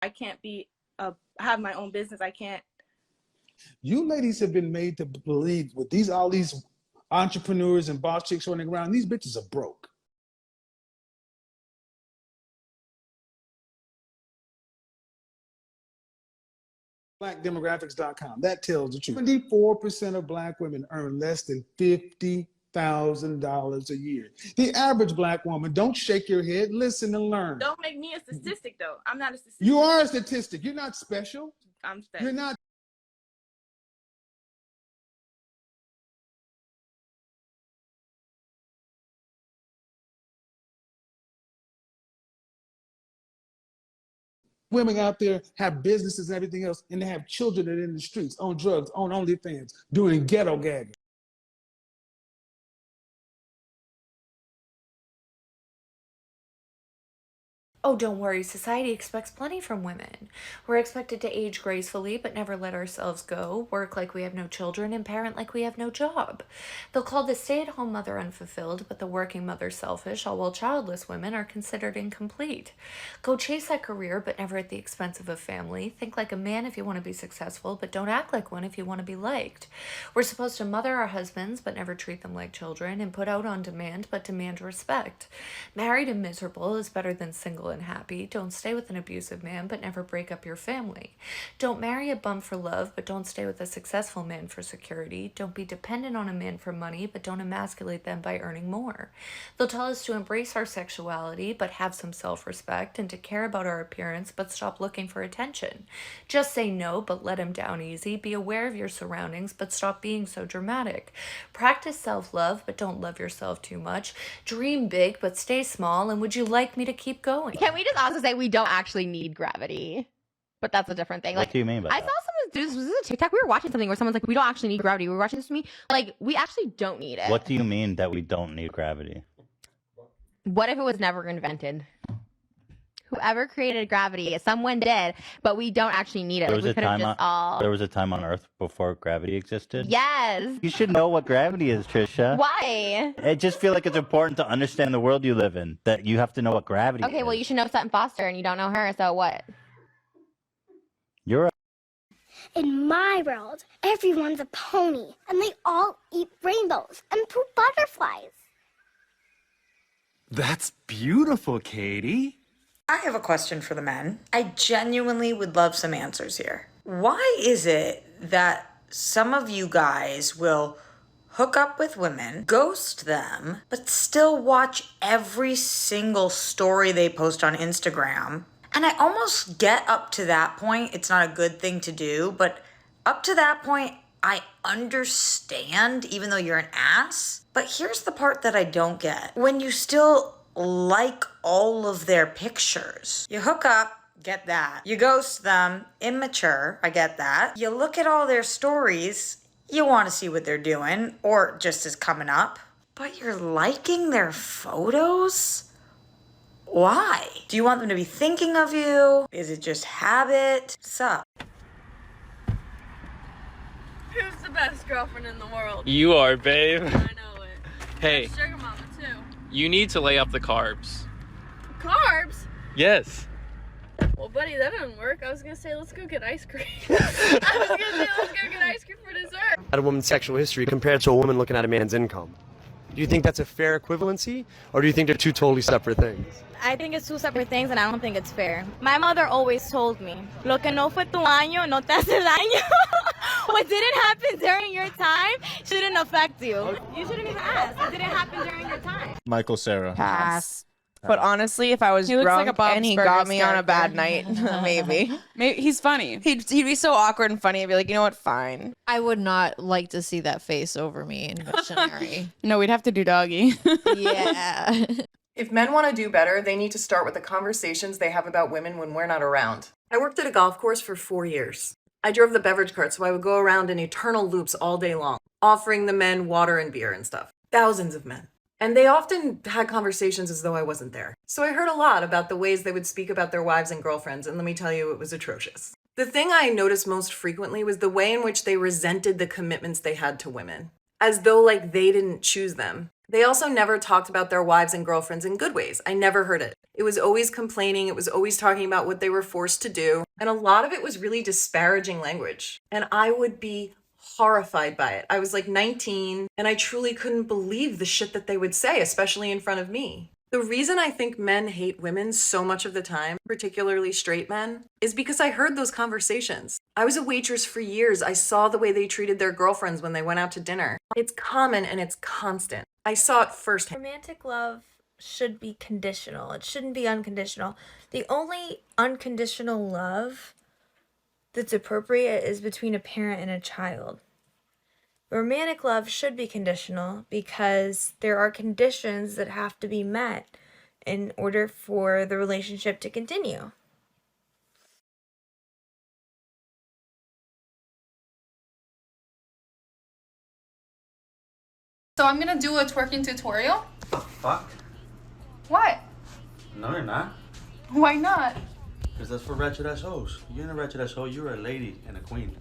I can't have my own business. I can't. You ladies have been made to believe with all these entrepreneurs and boss chicks running around, these bitches are broke. Blackdemographics.com. That tells the truth. 74% of Black women earn less than $50,000 a year. The average Black woman, don't shake your head, listen and learn. Don't make me a statistic, though. I'm not a statistic. You are a statistic. You're not special. I'm special. You're not. Women out there have businesses and everything else, and they have children that are in the streets, on drugs, on OnlyFans, doing ghetto gagging. Oh, don't worry, society expects plenty from women. We're expected to age gracefully but never let ourselves go, work like we have no children, and parent like we have no job. They'll call the stay-at-home mother unfulfilled, but the working mother selfish, all while childless women are considered incomplete. Go chase that career, but never at the expense of a family. Think like a man if you want to be successful, but don't act like one if you want to be liked. We're supposed to mother our husbands, but never treat them like children, and put out on demand, but demand respect. Married and miserable is better than single and happy. Don't stay with an abusive man, but never break up your family. Don't marry a bum for love, but don't stay with a successful man for security. Don't be dependent on a man for money, but don't emasculate them by earning more. They'll tell us to embrace our sexuality, but have some self-respect, and to care about our appearance, but stop looking for attention. Just say no, but let him down easy. Be aware of your surroundings, but stop being so dramatic. Practice self-love, but don't love yourself too much. Dream big, but stay small. And would you like me to keep going? Can we just also say we don't actually need gravity? But that's a different thing. What do you mean by that? I saw someone do this. Was this a TikTok? We were watching something where someone's like, we don't actually need gravity. We were watching this to me. Like, we actually don't need it. What do you mean that we don't need gravity? What if it was never invented? Whoever created gravity, someone did, but we don't actually need it. There Like, was we a could have time just on there was a time on Earth before gravity existed. Yes. You should know what gravity is, Trisha. Why? I just feel like it's important to understand the world you live in. That you have to know what gravity is. Okay, well, you should know Sutton Foster, and you don't know her, so what? You're a In my world, everyone's a pony, and they all eat rainbows and poop butterflies. That's beautiful, Katie. I have a question for the men. I genuinely would love some answers here. Why is it that some of you guys will hook up with women, ghost them, but still watch every single story they post on Instagram? And I almost get up to that point, it's not a good thing to do, but up to that point, I understand, even though you're an ass. But here's the part that I don't get. When you still like all of their pictures. You hook up, get that. You ghost them, immature, I get that. You look at all their stories, you want to see what they're doing, or just is coming up. But you're liking their photos? Why? Do you want them to be thinking of you? Is it just habit? Sup? Who's the best girlfriend in the world? You are, babe. I know it. Hey, Sugar mama, too. you need to lay off the carbs. Carbs? Yes. Well, buddy, that didn't work. I was gonna say, let's go get ice cream. I was gonna say, let's go get ice cream for dessert. At a woman's sexual history compared to a woman looking at a man's income. Do you think that's a fair equivalency, or do you think they're two totally separate things? I think it's two separate things, and I don't think it's fair. My mother always told me, lo que no fue tu año, no te hace daño. What didn't happen during your time shouldn't affect you. You shouldn't even ask. It didn't happen during your time. Michael Cera. Pass. But honestly, if I was drunk and he got me on a bad night, maybe. He's funny. He'd be so awkward and funny. I'd be like, you know what, fine. I would not like to see that face over me in missionary. No, we'd have to do doggy. Yeah. If men want to do better, they need to start with the conversations they have about women when we're not around. I worked at a golf course for 4 years. I drove the beverage cart, so I would go around in eternal loops all day long, offering the men water and beer and stuff. Thousands of men. And they often had conversations as though I wasn't there. So I heard a lot about the ways they would speak about their wives and girlfriends, and let me tell you, it was atrocious. The thing I noticed most frequently was the way in which they resented the commitments they had to women, as though like they didn't choose them. They also never talked about their wives and girlfriends in good ways. I never heard it. It was always complaining. It was always talking about what they were forced to do. And a lot of it was really disparaging language. And I would be horrified by it. I was like 19 and I truly couldn't believe the shit that they would say, especially in front of me. The reason I think men hate women so much of the time, particularly straight men, is because I heard those conversations. I was a waitress for years. I saw the way they treated their girlfriends when they went out to dinner. It's common and it's constant. I saw it firsthand. Romantic love should be conditional. It shouldn't be unconditional. The only unconditional love that's appropriate is between a parent and a child. Romantic love should be conditional because there are conditions that have to be met in order for the relationship to continue. So I'm gonna do a twerking tutorial. The fuck? What? No, you're not. Why not? Because that's for ratchet ass hoes. You're in a ratchet ass hoe. You're a lady and a queen.